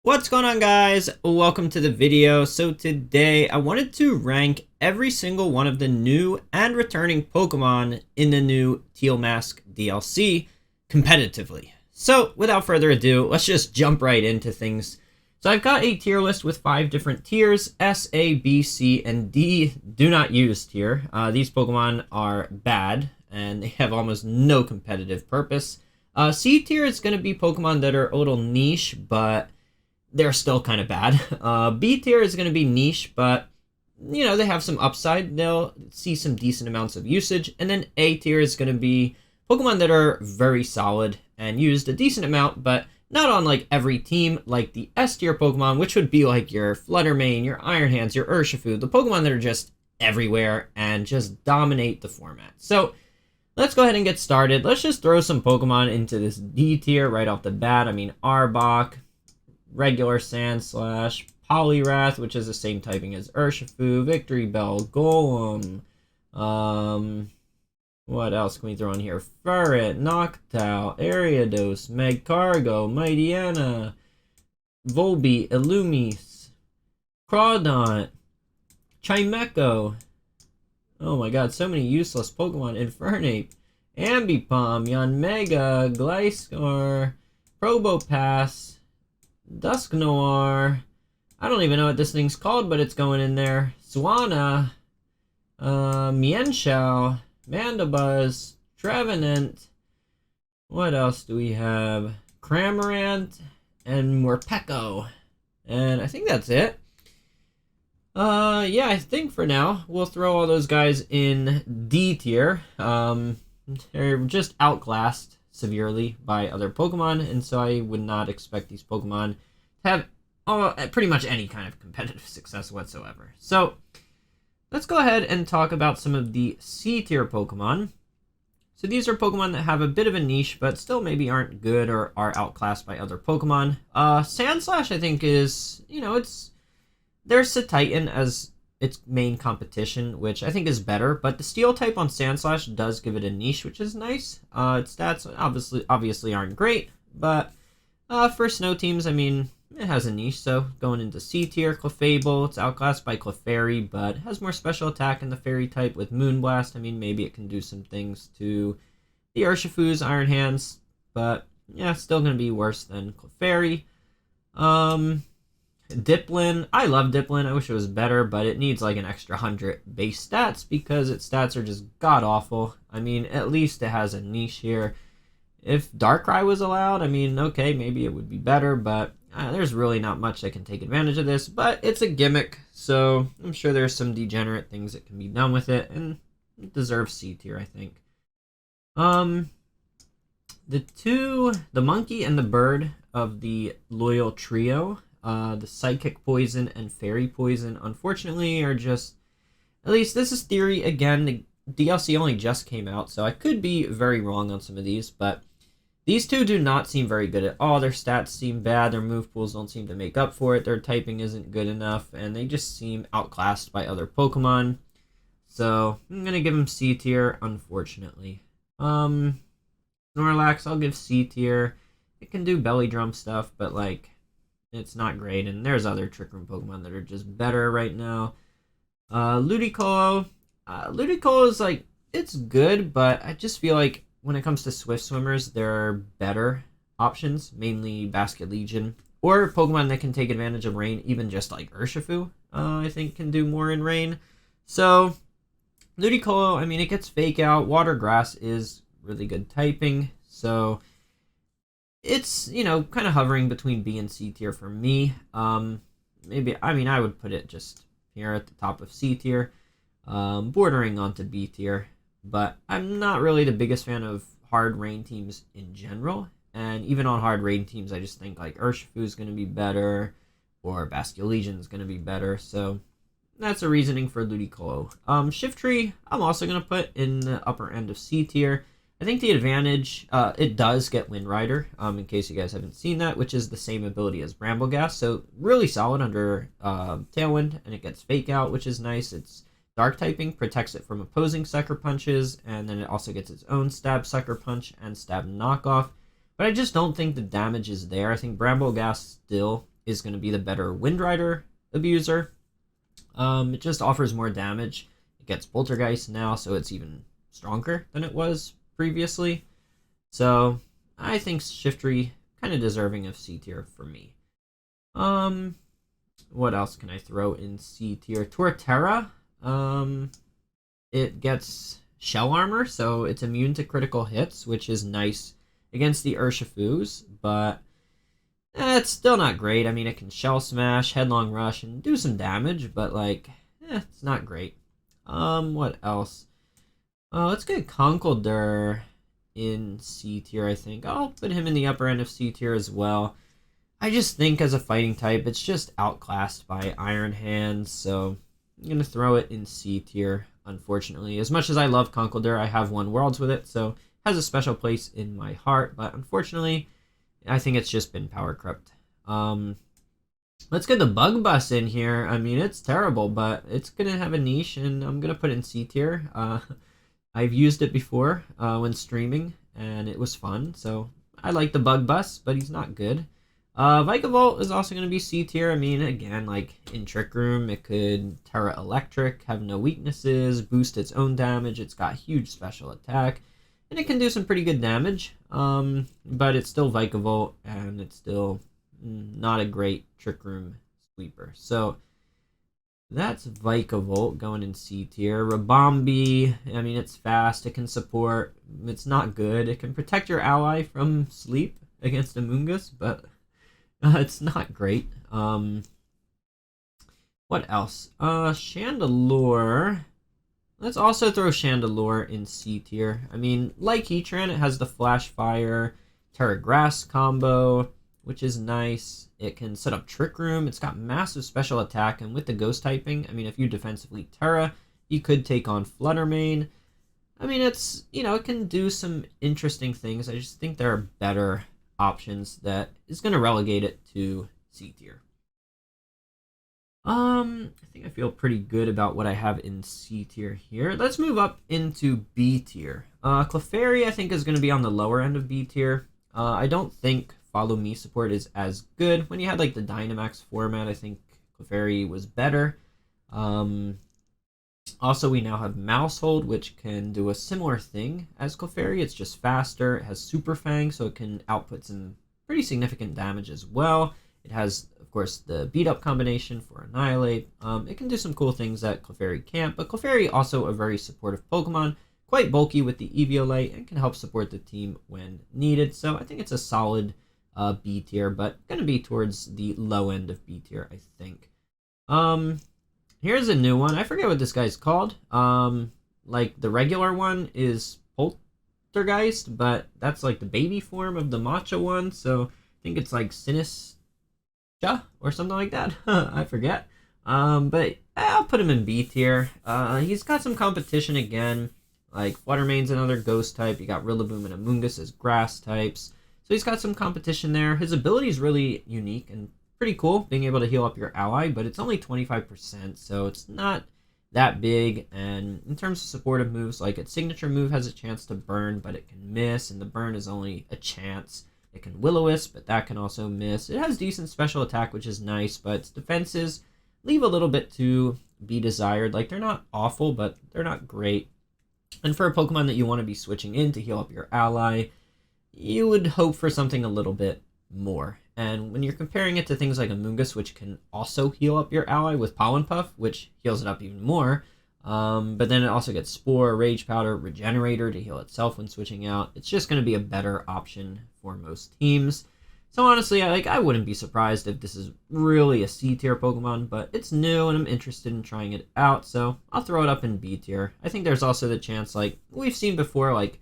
What's going on, guys? Welcome to the video. So today I wanted to rank every single one of the new and returning Pokemon in the new Teal Mask DLC competitively. So without further ado, let's just jump right into things. So I've got a tier list with 5 different tiers: S, A, B, C, and D. Do not use tier. These Pokemon are bad and they have almost no competitive purpose. C tier is going to be Pokemon that are a little niche, but they're still kind of bad. B tier is going to be niche, but you know, they have some upside. They'll see some decent amounts of usage. And then A tier is going to be Pokemon that are very solid and used a decent amount, but not on like every team, like the S tier Pokemon, which would be like your Fluttermane, your Iron Hands, your Urshifu, the Pokemon that are just everywhere and just dominate the format. So let's go ahead and get started. Let's just throw some Pokemon into this D tier right off the bat. I mean, Arbok, regular Sandslash, Poliwrath, which is the same typing as Urshifu, Victory Bell, Golem. What else can we throw in here? Ferret, Noctowl, Ariados, Magcargo, Mightyena, Volbeat, Illumise, Crawdaunt, Chimecho. Oh my god, so many useless Pokemon. Infernape, Ambipom, Yanmega, Gliscor, Probopass, Dusknoir. I don't even know what this thing's called, but it's going in there. Swanna, Mienshao, Mandibuzz, Trevenant. What else do we have? Cramorant and Morpeko. And I think that's it. Yeah, I think for now we'll throw all those guys in D tier. They're just outclassed severely by other Pokemon, and so I would not expect these Pokemon to have pretty much any kind of competitive success whatsoever. So let's go ahead and talk about some of the C tier Pokemon. So these are Pokemon that have a bit of a niche, but still maybe aren't good or are outclassed by other Pokemon. Sandslash, I think, is, you know, there's Titan as its main competition, which I think is better, but the Steel type on Sandslash does give it a niche, which is nice. Its stats obviously aren't great, but for Snow teams, I mean, it has a niche. So going into C tier, Clefable, it's outclassed by Clefairy, but has more special attack in the Fairy type with Moonblast. I mean, maybe it can do some things to the Urshifu's Iron Hands, but yeah, still going to be worse than Clefairy. Diplin, I love Diplin. I wish it was better, but it needs like an extra 100 base stats because its stats are just god-awful. I mean, at least it has a niche here. If Darkrai was allowed, I mean, okay, maybe it would be better, but there's really not much that can take advantage of this. But it's a gimmick, so I'm sure there's some degenerate things that can be done with it, and it deserves C tier, I think. The monkey and the bird of the Loyal Trio, the Psychic Poison and Fairy Poison, unfortunately, are just, at least this is theory. Again, the DLC only just came out, so I could be very wrong on some of these, but these two do not seem very good at all. Their stats seem bad, their move pools don't seem to make up for it, their typing isn't good enough, and they just seem outclassed by other Pokemon. So I'm going to give them C tier, unfortunately. Snorlax, I'll give C tier. It can do belly drum stuff, but like, it's not great, and there's other Trick Room Pokemon that are just better right now. Ludicolo. Ludicolo is like, it's good, but I just feel like when it comes to Swift Swimmers, there are better options, mainly Basket Legion, or Pokemon that can take advantage of rain, even just like Urshifu, I think can do more in rain. So, Ludicolo, I mean, it gets Fake Out. Water Grass is really good typing, so it's, you know, kind of hovering between B and C tier for me. Maybe, I mean, I would put it just here at the top of C tier, bordering onto B tier. But I'm not really the biggest fan of hard rain teams in general. And even on hard rain teams, I just think like Urshifu is going to be better, or Basket Legion is going to be better. So that's a reasoning for Ludicolo. Shiftry, I'm also going to put in the upper end of C tier. I think the advantage, it does get Wind Rider, in case you guys haven't seen that, which is the same ability as Brambleghast. So really solid under Tailwind, and it gets Fake Out, which is nice. It's Dark typing, protects it from opposing Sucker Punches, and then it also gets its own Stab Sucker Punch and Stab Knockoff. But I just don't think the damage is there. I think Brambleghast still is going to be the better Wind Rider abuser. It just offers more damage. It gets Poltergeist now, so it's even stronger than it was previously. So I think Shiftry kind of deserving of C tier for me. What else can I throw in C tier? Torterra. It gets shell armor, so it's immune to critical hits, which is nice against the Urshifus, but it's still not great. I mean, it can shell smash, headlong rush, and do some damage, but like, it's not great. What else? Let's get Conkeldurr in C tier, I think. I'll put him in the upper end of C tier as well. I just think as a fighting type, it's just outclassed by Iron Hands, so I'm going to throw it in C tier, unfortunately. As much as I love Conkeldurr, I have won Worlds with it, so it has a special place in my heart, but unfortunately, I think it's just been power crept. Let's get the Bug Bus in here. I mean, it's terrible, but it's going to have a niche, and I'm going to put it in C tier. I've used it before when streaming, and it was fun, so I like the Bug Bus, but he's not good. Vikavolt is also going to be C tier. I mean, again, like in Trick Room, it could Terra Electric, have no weaknesses, boost its own damage. It's got huge special attack, and it can do some pretty good damage. But it's still Vikavolt, and it's still not a great Trick Room sweeper. So that's Vikavolt going in C tier. Rabombi, I mean, it's fast. It can support. It's not good. It can protect your ally from sleep against Amoonguss, but it's not great. What else? Chandelure. Let's also throw Chandelure in C tier. I mean, like Heatran, it has the Flash Fire, Terra Grass combo, which is nice. It can set up Trick Room. It's got massive special attack, and with the Ghost typing, I mean, if you defensively Terra, you could take on Fluttermane. I mean, it's, it can do some interesting things. I just think there are better options that is going to relegate it to C tier. I think I feel pretty good about what I have in C tier here. Let's move up into B tier. Clefairy, I think, is going to be on the lower end of B tier. I don't think Follow Me support is as good. When you had like the Dynamax format, I think Clefairy was better. Also, we now have Mousehold, which can do a similar thing as Clefairy. It's just faster. It has Super Fang, so it can output some pretty significant damage as well. It has, of course, the beat-up combination for Annihilate. It can do some cool things that Clefairy can't, but Clefairy also a very supportive Pokemon, quite bulky with the Eviolite, and can help support the team when needed. So I think it's a solid B tier, but going to be towards the low end of B tier, I think. Here's a new one. I forget what this guy's called. Like the regular one is Poltergeist, but that's like the baby form of the Matcha one. So I think it's like Sinistra or something like that. I forget. But I'll put him in B tier. He's got some competition again. Like Fluttermane's another ghost type. You got Rillaboom and Amoonguss as grass types. So he's got some competition there. His ability is really unique and pretty cool, being able to heal up your ally, but it's only 25%, so it's not that big. And in terms of supportive moves, like its signature move has a chance to burn, but it can miss, and the burn is only a chance. It can Will-O-Wisp, but that can also miss. It has decent special attack, which is nice, but its defenses leave a little bit to be desired. Like, they're not awful, but they're not great. And for a Pokemon that you want to be switching in to heal up your ally, you would hope for something a little bit more. And when you're comparing it to things like Amoonguss, which can also heal up your ally with Pollen Puff, which heals it up even more, but then it also gets Spore, Rage Powder, Regenerator to heal itself when switching out. It's just going to be a better option for most teams. So honestly, I wouldn't be surprised if this is really a C tier Pokemon, but it's new and I'm interested in trying it out, so I'll throw it up in B tier. I think there's also the chance, like we've seen before, like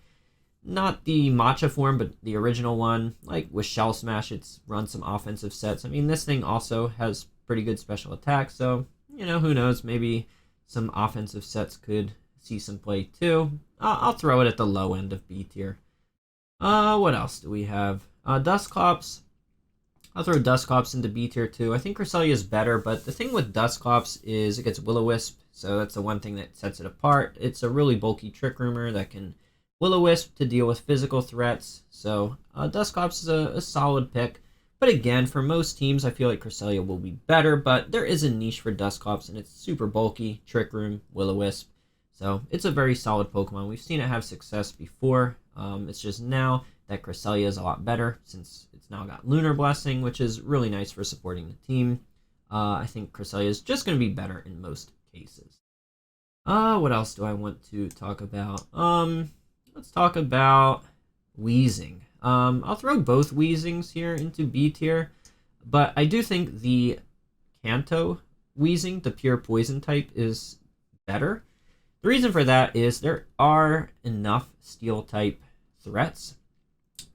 not the Matcha form, but the original one, like with Shell Smash, it's run some offensive sets. I mean, this thing also has pretty good special attack, so, who knows, maybe some offensive sets could see some play too. I'll throw it at the low end of B tier. What else do we have? Dusclops. I'll throw Dusclops into B tier too. I think Cresselia is better, but the thing with Dusclops is it gets Will-O-Wisp, so that's the one thing that sets it apart. It's a really bulky Trick Roomer that can Will-O-Wisp to deal with physical threats, so Dusclops is a solid pick, But again, for most teams, I feel like Cresselia will be better, but there is a niche for Dusclops, and it's super bulky, Trick Room, Will-O-Wisp. So it's a very solid Pokemon. We've seen it have success before. It's just now that Cresselia is a lot better, since it's now got Lunar Blessing, which is really nice for supporting the team. I think Cresselia is just going to be better in most cases. What else do I want to talk about? Let's talk about Weezing. I'll throw both Weezings here into B tier, but I do think the Kanto Weezing, the pure poison type, is better. The reason for that is there are enough steel type threats,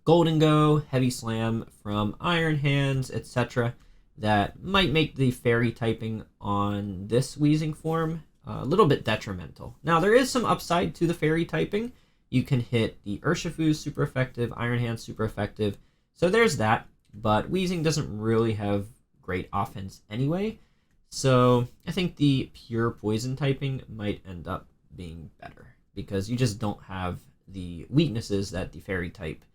Golden Go, Heavy Slam from Iron Hands, etc., that might make the fairy typing on this Weezing form a little bit detrimental. Now, there is some upside to the fairy typing. You can hit the Urshifu super effective, Iron Hand super effective. So there's that, but Weezing doesn't really have great offense anyway. So I think the pure poison typing might end up being better because you just don't have the weaknesses that the fairy type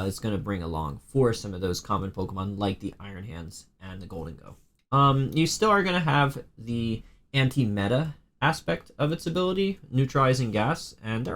is going to bring along for some of those common Pokemon like the Iron Hands and the Golden Go. You still are going to have the anti-meta aspect of its ability, neutralizing gas, and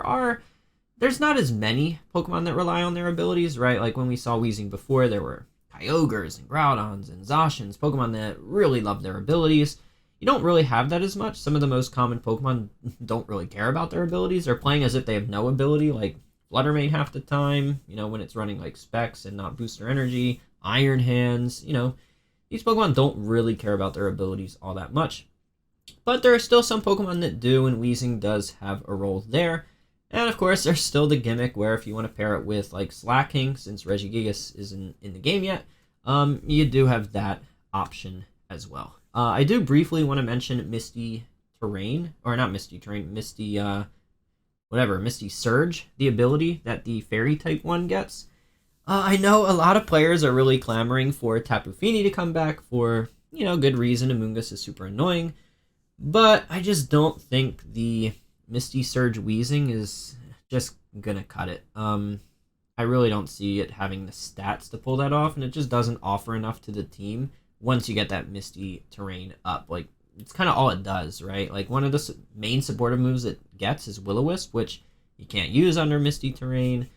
there's not as many Pokemon that rely on their abilities, right? Like when we saw Weezing before, there were Kyogres and Groudons and Zacians, Pokemon that really love their abilities. You don't really have that as much. Some of the most common Pokemon don't really care about their abilities. They're playing as if they have no ability, like Fluttermane half the time, when it's running like Specs and not Booster Energy, Iron Hands, these Pokemon don't really care about their abilities all that much. But there are still some Pokemon that do, and Weezing does have a role there. And of course, there's still the gimmick where if you want to pair it with like Slacking, since Regigigas isn't in the game yet, you do have that option as well. I do briefly want to mention Misty Terrain, or not Misty Terrain, Misty Surge, the ability that the Fairy type one gets. I know a lot of players are really clamoring for Tapu Fini to come back for, good reason. Amoonguss is super annoying. But I just don't think the Misty Surge Weezing is just gonna cut it. I really don't see it having the stats to pull that off, and it just doesn't offer enough to the team once you get that Misty Terrain up. Like, it's kind of all it does, right? Like, one of the main supportive moves it gets is Will-O-Wisp, which you can't use under Misty Terrain.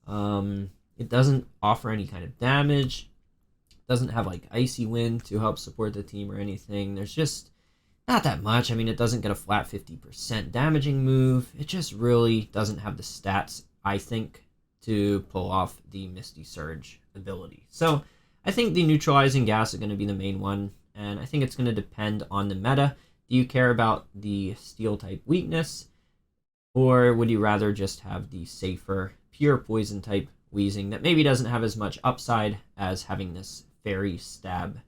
It doesn't offer any kind of damage. It doesn't have, like, Icy Wind to help support the team or anything. There's just not that much. I mean, it doesn't get a flat 50% damaging move. It just really doesn't have the stats, I think, to pull off the Misty Surge ability. So I think the neutralizing gas is going to be the main one, and I think it's going to depend on the meta. Do you care about the steel type weakness, or would you rather just have the safer pure poison type Weezing that maybe doesn't have as much upside as having this fairy stab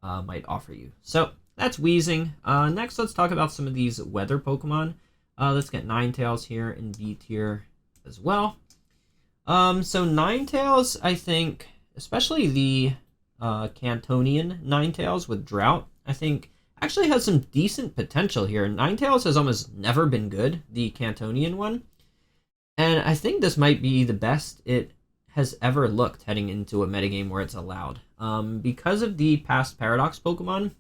might offer you? So that's Weezing. Next, let's talk about some of these weather Pokemon. Let's get Ninetales here in B tier as well. So Ninetales, I think, especially the Cantonian Ninetales with Drought, I think actually has some decent potential here. Ninetales has almost never been good, the Cantonian one. And I think this might be the best it has ever looked heading into a metagame where it's allowed. Because of the past Paradox Pokemon,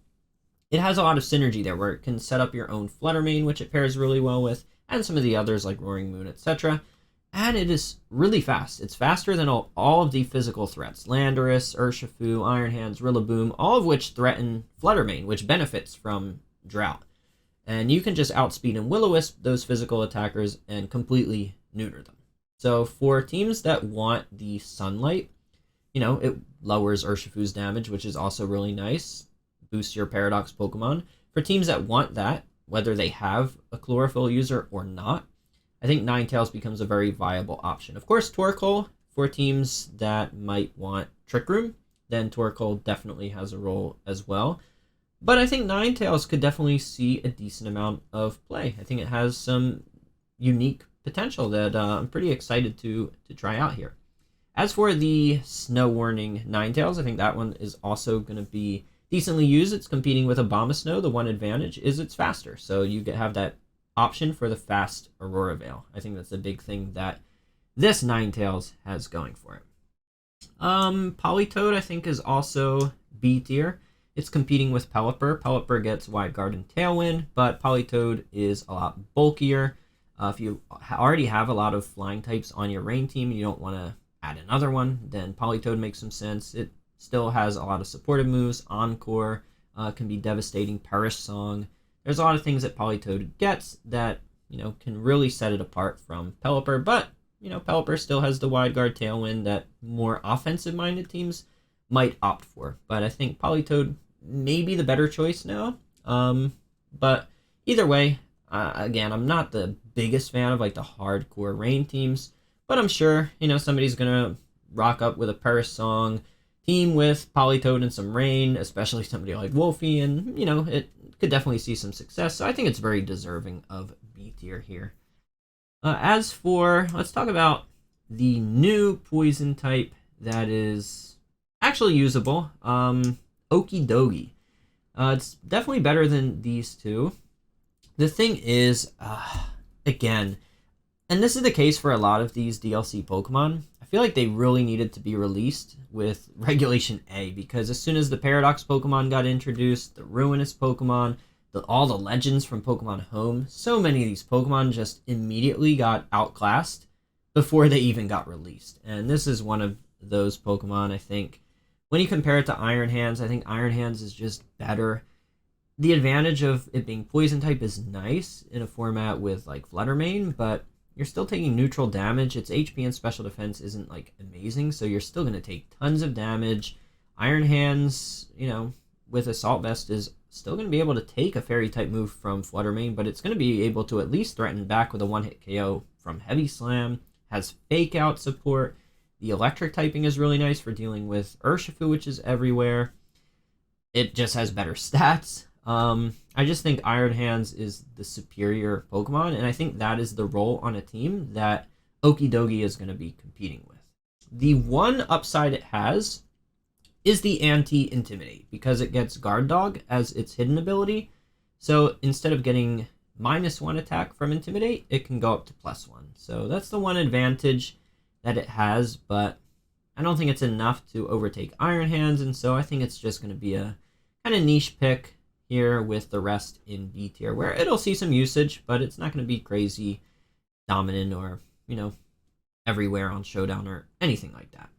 it has a lot of synergy there where it can set up your own Fluttermane, which it pairs really well with, and some of the others like Roaring Moon, etc. And it is really fast. It's faster than all of the physical threats. Landorus, Urshifu, Iron Hands, Rillaboom, all of which threaten Fluttermane, which benefits from Drought. And you can just outspeed and Will-O-Wisp those physical attackers and completely neuter them. So for teams that want the Sunlight, it lowers Urshifu's damage, which is also really nice. Boost your Paradox Pokemon. For teams that want that, whether they have a Chlorophyll user or not, I think Ninetales becomes a very viable option. Of course, Torkoal, for teams that might want Trick Room, then Torkoal definitely has a role as well. But I think Ninetales could definitely see a decent amount of play. I think it has some unique potential that I'm pretty excited to try out here. As for the Snow Warning Ninetales, I think that one is also going to be decently used. It's competing with Abomasnow. The one advantage is it's faster, so you have that option for the fast Aurora Veil. I think that's the big thing that this Ninetales has going for it. Politoed, I think, is also B tier. It's competing with Pelipper. Pelipper gets Wide Guard and Tailwind, but Politoed is a lot bulkier. If you already have a lot of flying types on your rain team and you don't want to add another one, then Politoed makes some sense. It still has a lot of supportive moves. Encore can be devastating. Perish Song. There's a lot of things that Politoed gets that, can really set it apart from Pelipper, but Pelipper still has the Wide Guard Tailwind that more offensive-minded teams might opt for. But I think Politoed may be the better choice now. But either way, again, I'm not the biggest fan of like the hardcore rain teams, but I'm sure somebody's gonna rock up with a Perish Song team with Politoed and some rain, especially somebody like Wolfie, and it could definitely see some success. So I think it's very deserving of B tier here. Let's talk about the new poison type that is actually usable. Okie dokie. It's definitely better than these two. The thing is, again, and this is the case for a lot of these DLC Pokemon, I feel like they really needed to be released with Regulation A, because as soon as the Paradox Pokemon got introduced, the Ruinous Pokemon, all the legends from Pokemon Home, so many of these Pokemon just immediately got outclassed before they even got released. And this is one of those Pokemon, I think. When you compare it to Iron Hands, I think Iron Hands is just better. The advantage of it being Poison type is nice in a format with like Flutter Mane, but you're still taking neutral damage. Its HP and special defense isn't like amazing, so you're still going to take tons of damage. Iron Hands, with Assault Vest is still going to be able to take a fairy type move from Flutter Mane, but it's going to be able to at least threaten back with a one-hit KO from Heavy Slam. Has Fake Out support. The electric typing is really nice for dealing with Urshifu, which is everywhere. It just has better stats. I just think Iron Hands is the superior Pokemon, and I think that is the role on a team that Okidogi is going to be competing with. The one upside it has is the anti-intimidate, because it gets Guard Dog as its hidden ability. So instead of getting -1 attack from intimidate, it can go up to +1. So that's the one advantage that it has, but I don't think it's enough to overtake Iron Hands, and so I think it's just going to be a kind of niche pick here with the rest in B tier, where it'll see some usage, but it's not going to be crazy dominant or, everywhere on Showdown or anything like that.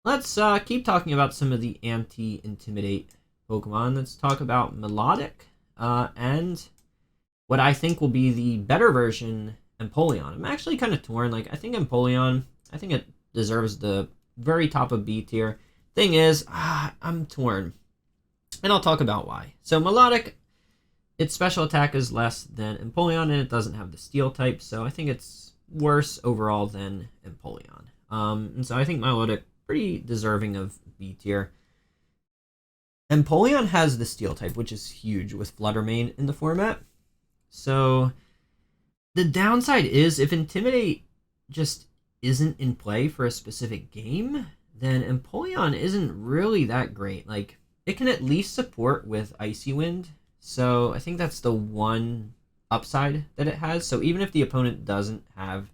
Let's keep talking about some of the anti-intimidate Pokemon. Let's talk about Melodic and what I think will be the better version, Empoleon. I'm actually kind of torn. I think Empoleon, I think it deserves the very top of B tier. Thing is, I'm torn. And I'll talk about why. So Melodic, its special attack is less than Empoleon, and it doesn't have the Steel type, so I think it's worse overall than Empoleon. And so I think Melodic pretty deserving of B tier. Empoleon has the Steel type, which is huge with Flutter Mane in the format. So the downside is if Intimidate just isn't in play for a specific game, then Empoleon isn't really that great. It can at least support with Icy Wind, so I think that's the one upside that it has. So even if the opponent doesn't have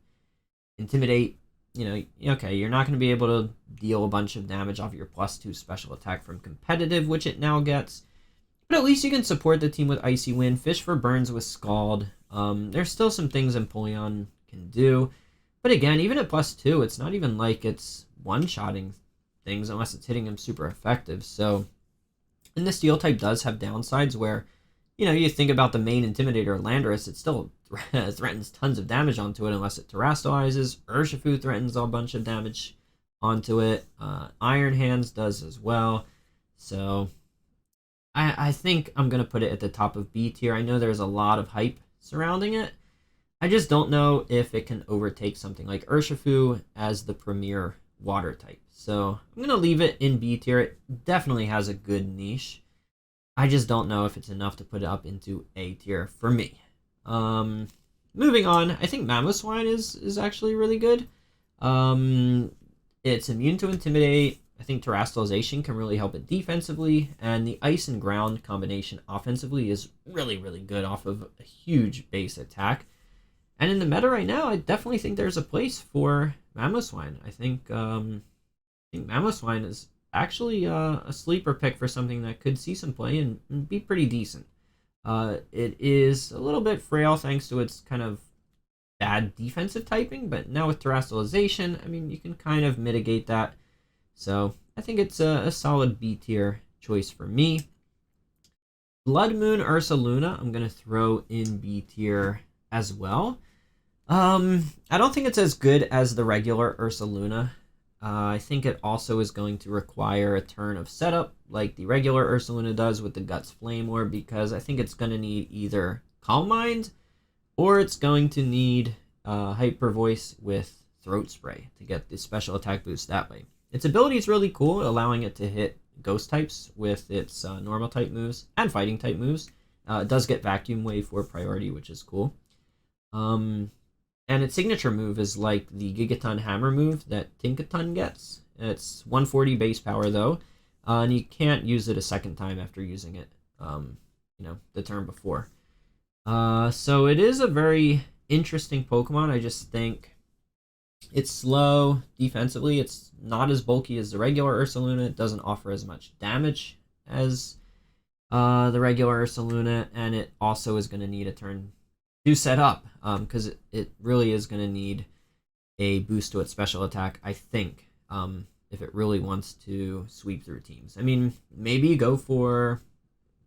Intimidate, okay, you're not going to be able to deal a bunch of damage off your +2 special attack from competitive, which it now gets. But at least you can support the team with Icy Wind, fish for burns with Scald. There's still some things Empoleon can do. But again, even at +2, it's not even like it's one-shotting things unless it's hitting him super effective. So, and the Steel type does have downsides where, you think about the main Intimidator, Landorus, it still threatens tons of damage onto it unless it terastallizes. Urshifu threatens a bunch of damage onto it. Iron Hands does as well. So I think I'm going to put it at the top of B tier. I know there's a lot of hype surrounding it. I just don't know if it can overtake something like Urshifu as the premier water type. So I'm going to leave it in B tier. It definitely has a good niche. I just don't know if it's enough to put it up into A tier for me. Moving on, I think Mamoswine is actually really good. It's immune to Intimidate. I think Terastallization can really help it defensively, and the Ice and Ground combination offensively is really, really good off of a huge base attack. And in the meta right now, I definitely think there's a place for Mamoswine. I think I think Mamoswine is actually a sleeper pick for something that could see some play and be pretty decent. It is a little bit frail thanks to its kind of bad defensive typing, but now with terrestrialization, I mean, you can kind of mitigate that. So I think it's a solid B tier choice for me. Blood Moon Ursaluna, I'm going to throw in B tier as well. I don't think it's as good as the regular Ursaluna. I think it also is going to require a turn of setup like the regular Ursaluna does with the Guts Flame Orb, because I think it's going to need either Calm Mind or it's going to need Hyper Voice with Throat Spray to get the special attack boost that way. Its ability is really cool, allowing it to hit Ghost types with its normal type moves and fighting type moves. It does get Vacuum Wave for priority, which is cool. And its signature move is like the Gigaton Hammer move that Tinkaton gets. It's 140 base power though, and you can't use it a second time after using it, the turn before. So it is a very interesting Pokemon. I just think it's slow defensively. It's not as bulky as the regular Ursaluna. It doesn't offer as much damage as the regular Ursaluna, and it also is going to need a turn to set up, because it really is going to need a boost to its special attack, I think, if it really wants to sweep through teams. I mean, maybe go for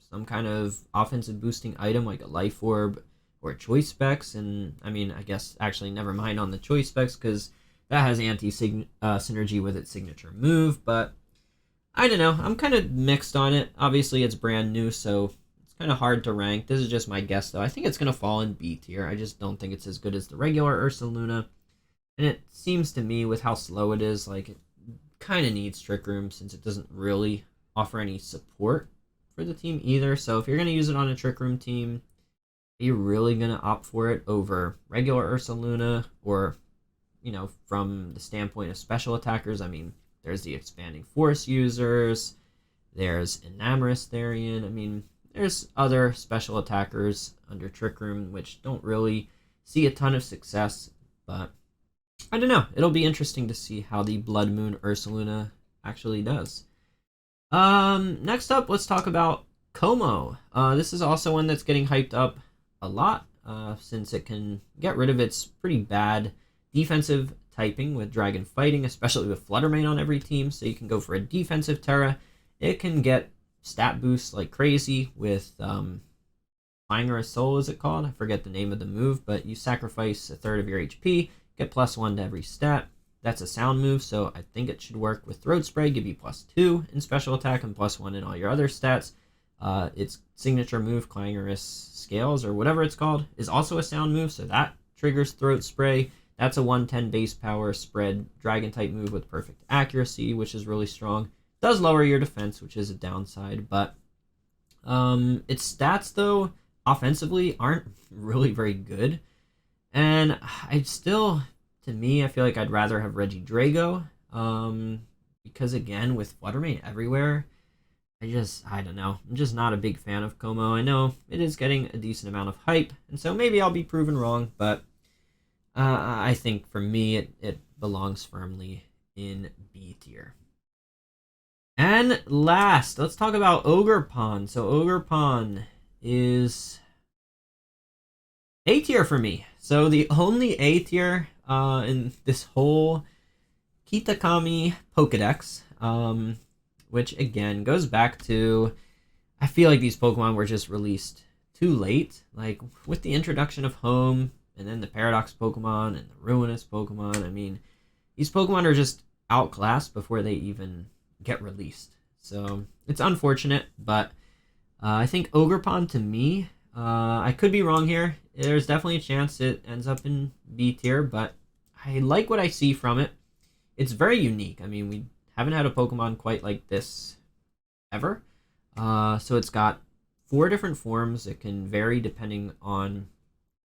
some kind of offensive boosting item like a Life Orb or Choice Specs, and I mean, I guess actually never mind on the Choice Specs because that has anti-synergy with its signature move, but I don't know. I'm kind of mixed on it. Obviously, it's brand new, so kind of hard to rank. This is just my guess, though. I think it's going to fall in B tier. I just don't think it's as good as the regular Ursaluna. And it seems to me, with how slow it is, like it kind of needs Trick Room since it doesn't really offer any support for the team either. So if you're going to use it on a Trick Room team, are you really going to opt for it over regular Ursaluna? Or, from the standpoint of special attackers, I mean, there's the Expanding Force users. There's Enamorous Therian. I mean, there's other special attackers under Trick Room which don't really see a ton of success, but I don't know. It'll be interesting to see how the Blood Moon Ursaluna actually does. Next up, let's talk about Como. This is also one that's getting hyped up a lot, since it can get rid of its pretty bad defensive typing with Dragon Fighting, especially with Flutter Mane on every team, so you can go for a defensive Terra. It can get stat boosts like crazy with Clangorous Soul, is it called? I forget the name of the move, but you sacrifice a third of your HP, get +1 to every stat. That's a sound move, so I think it should work with Throat Spray, give you +2 in special attack and +1 in all your other stats. Its signature move, Clangorous Scales, or whatever it's called, is also a sound move, so that triggers Throat Spray. That's a 110 base power spread Dragon type move with perfect accuracy, which is really strong. Does lower your defense, which is a downside, but its stats, though, offensively aren't really very good. And I still, to me, I feel like I'd rather have Regidrago, because, again, with Flutter Mane everywhere, I don't know. I'm just not a big fan of Como. I know it is getting a decent amount of hype, and so maybe I'll be proven wrong, but I think for me, it belongs firmly in B tier. And last, let's talk about Ogerpon. So Ogerpon is A tier for me. So the only A tier in this whole Kitakami Pokedex, which again goes back to, I feel like these Pokemon were just released too late. Like with the introduction of Home and then the Paradox Pokemon and the Ruinous Pokemon. I mean, these Pokemon are just outclassed before they even get released. So it's unfortunate, but I think Ogerpon, to me, I could be wrong here. There's definitely a chance it ends up in B tier, but I like what I see from it. It's very unique. I mean, we haven't had a Pokemon quite like this ever. So it's got 4 different forms. It can vary depending on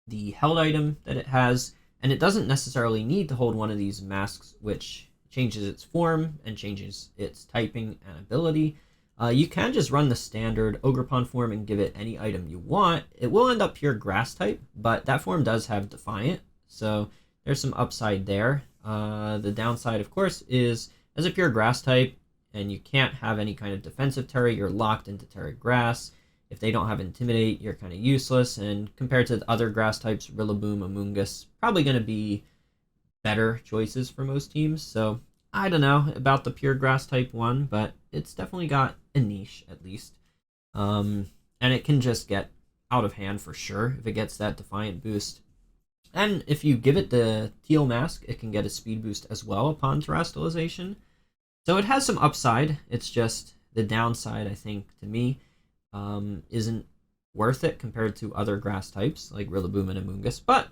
the held item that it has, and it doesn't necessarily need to hold one of these masks, which changes its form and changes its typing and ability. You can just run the standard Ogerpon form and give it any item you want. It will end up pure grass type, but that form does have Defiant, so there's some upside there. The downside, of course, is As a pure grass type, and you can't have any kind of defensive terra, you're locked into terra grass. If they don't have Intimidate, you're kind of useless, and compared to the other grass types, Rillaboom, Amoonguss, probably going to be better choices for most teams. So I don't know about the pure grass type one, but it's definitely got a niche at least. And it can just get out of hand for sure if it gets that Defiant boost. And if you give it the Teal mask, it can get a speed boost as well upon terrestrialization. So it has some upside. It's just the downside, I think, to me, isn't worth it compared to other grass types like Rillaboom and Amoonguss. But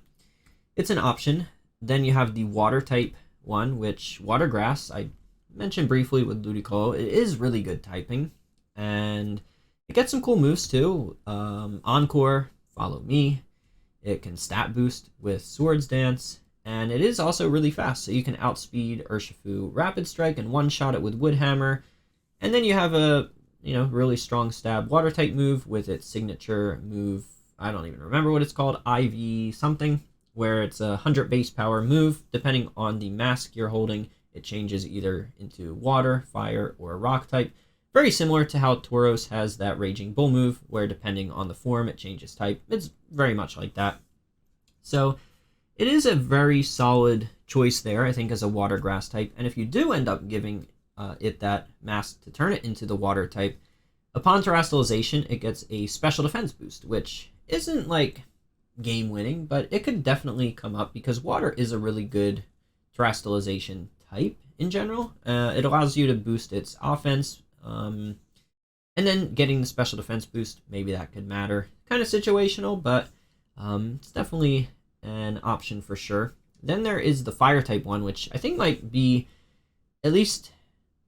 it's an option. Then you have the water type one, which water grass, I mentioned briefly with Ludicolo. It is really good typing. And it gets some cool moves too. Encore, Follow Me. It can stat boost with Swords Dance, and it is also really fast, so you can outspeed Urshifu Rapid Strike and one-shot it with Wood Hammer. And then you have a really strong stab water type move with its signature move. I don't even remember what it's called, IV something, where it's a 100 base power move. Depending on the mask you're holding, it changes either into water, fire, or rock type. Very similar to how Tauros has that Raging Bull move, where depending on the form, it changes type. It's very much like that. So it is a very solid choice there, I think, as a water grass type. And if you do end up giving it that mask to turn it into the water type, upon terrestrialization, it gets a special defense boost, which isn't like game winning, but it could definitely come up because water is a really good terrestrialization type in general. It allows you to boost its offense. And then getting the special defense boost, maybe that could matter. Kind of situational, but it's definitely an option for sure. Then there is the fire type one, which I think might be, at least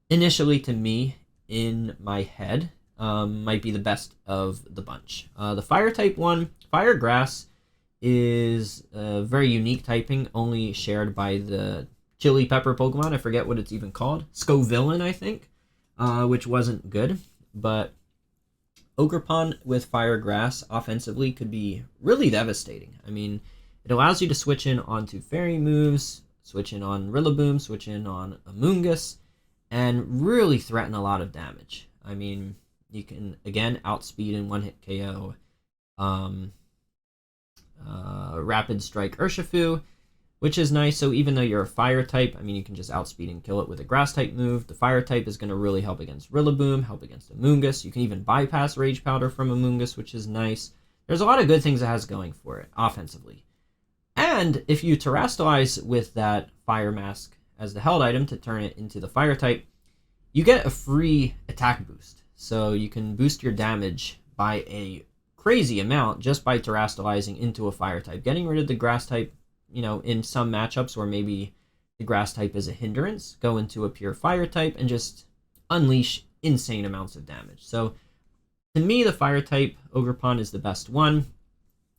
initially to me, in my head, might be the best of the bunch. The fire type one, Fire Grass, is a very unique typing, only shared by the chili pepper Pokemon. I forget what it's even called. Scovillain, I think. Which wasn't good, but Ogerpon with Fire Grass offensively could be really devastating. I mean, it allows you to switch in onto Fairy moves, switch in on Rillaboom, switch in on Amoonguss, and really threaten a lot of damage. I mean, you can, again, outspeed and one-hit KO Rapid Strike Urshifu, which is nice. So even though you're a fire type, I mean, you can just outspeed and kill it with a grass type move. The fire type is going to really help against Rillaboom, help against Amoonguss. You can even bypass Rage Powder from Amoonguss, which is nice. There's a lot of good things it has going for it offensively. And if you terrestrialize with that fire mask as the held item to turn it into the fire type, you get a free attack boost. So you can boost your damage by a crazy amount just by terrestrializing into a fire type. Getting rid of the grass type, in some matchups where maybe the grass type is a hindrance, go into a pure fire type and just unleash insane amounts of damage. So to me, the fire type Ogerpon is the best one.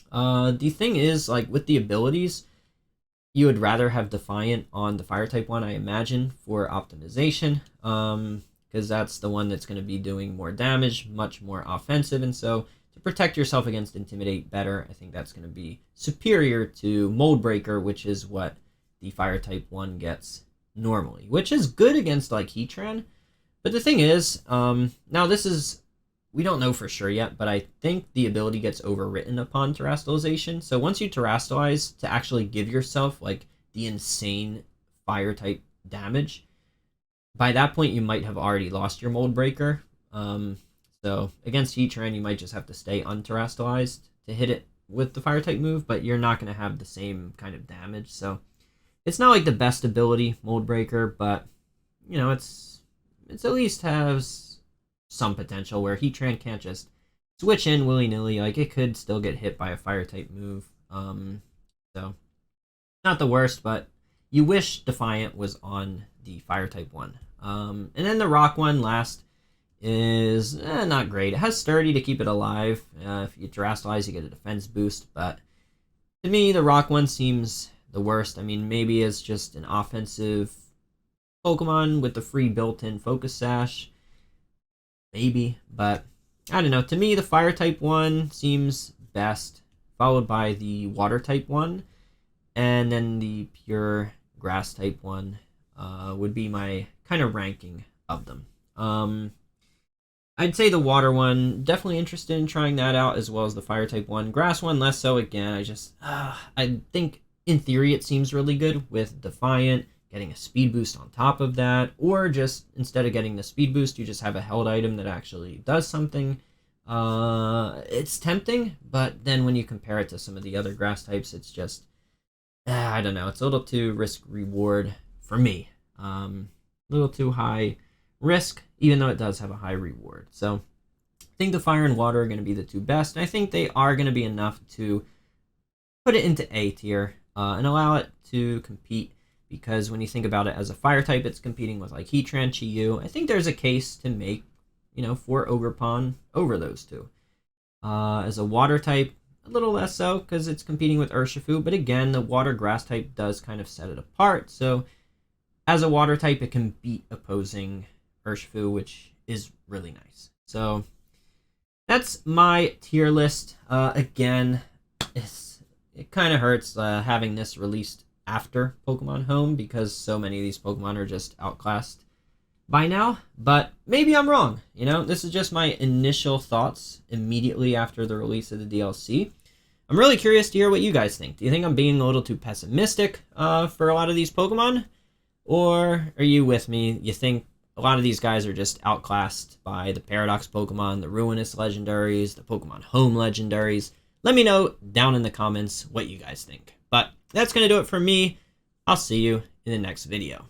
The thing is, like with the abilities, you would rather have Defiant on the fire type one, I imagine, for optimization, because that's the one that's going to be doing more damage, much more offensive, and so to protect yourself against Intimidate better, I think that's going to be superior to Mold Breaker, which is what the fire type one gets normally, which is good against like Heatran. But the thing is, now this is, we don't know for sure yet, but I think the ability gets overwritten upon terrestrialization. So once you terrestrialize to actually give yourself like the insane fire type damage, by that point you might have already lost your Mold Breaker. So against Heatran, you might just have to stay unterrestrialized to hit it with the fire type move, but you're not going to have the same kind of damage. So it's not like the best ability, Mold Breaker, but it's at least has some potential where Heatran can't just switch in willy-nilly. Like it could still get hit by a fire type move. So not the worst, but you wish Defiant was on the fire type one. And then the rock one last is not great. It has Sturdy to keep it alive. If you terrestrialize, you get a defense boost, but to me, the rock one seems the worst. I mean, maybe it's just an offensive Pokemon with the free built-in Focus Sash. Maybe, but I don't know. To me, the fire type one seems best, followed by the water type one, and then the pure grass type one. would be my kind of ranking of them. I'd say the water one, definitely interested in trying that out, as well as the fire type one. Grass one, less so. Again, I think in theory it seems really good with Defiant, getting a speed boost on top of that, or just instead of getting the speed boost, you just have a held item that actually does something. It's tempting, but then when you compare it to some of the other grass types, it's just, I don't know, it's a little too risk reward for me. A little too high risk, even though it does have a high reward. So I think the fire and water are going to be the two best. And I think they are going to be enough to put it into A tier and allow it to compete. Because when you think about it as a fire type, it's competing with like Heatran, Chi-Yu. I think there's a case to make, for Ogerpon over those two. As a water type, a little less so because it's competing with Urshifu. But again, the water grass type does kind of set it apart. So as a water type, it can beat opposing Urshifu, which is really nice. So that's my tier list. Again, it kind of hurts having this released after Pokemon Home because so many of these Pokemon are just outclassed by now. But maybe I'm wrong. This is just my initial thoughts immediately after the release of the DLC. I'm really curious to hear what you guys think. Do you think I'm being a little too pessimistic for a lot of these Pokemon? Or are you with me? You think a lot of these guys are just outclassed by the Paradox Pokemon, the Ruinous Legendaries, the Pokemon Home Legendaries? Let me know down in the comments what you guys think. But that's going to do it for me. I'll see you in the next video.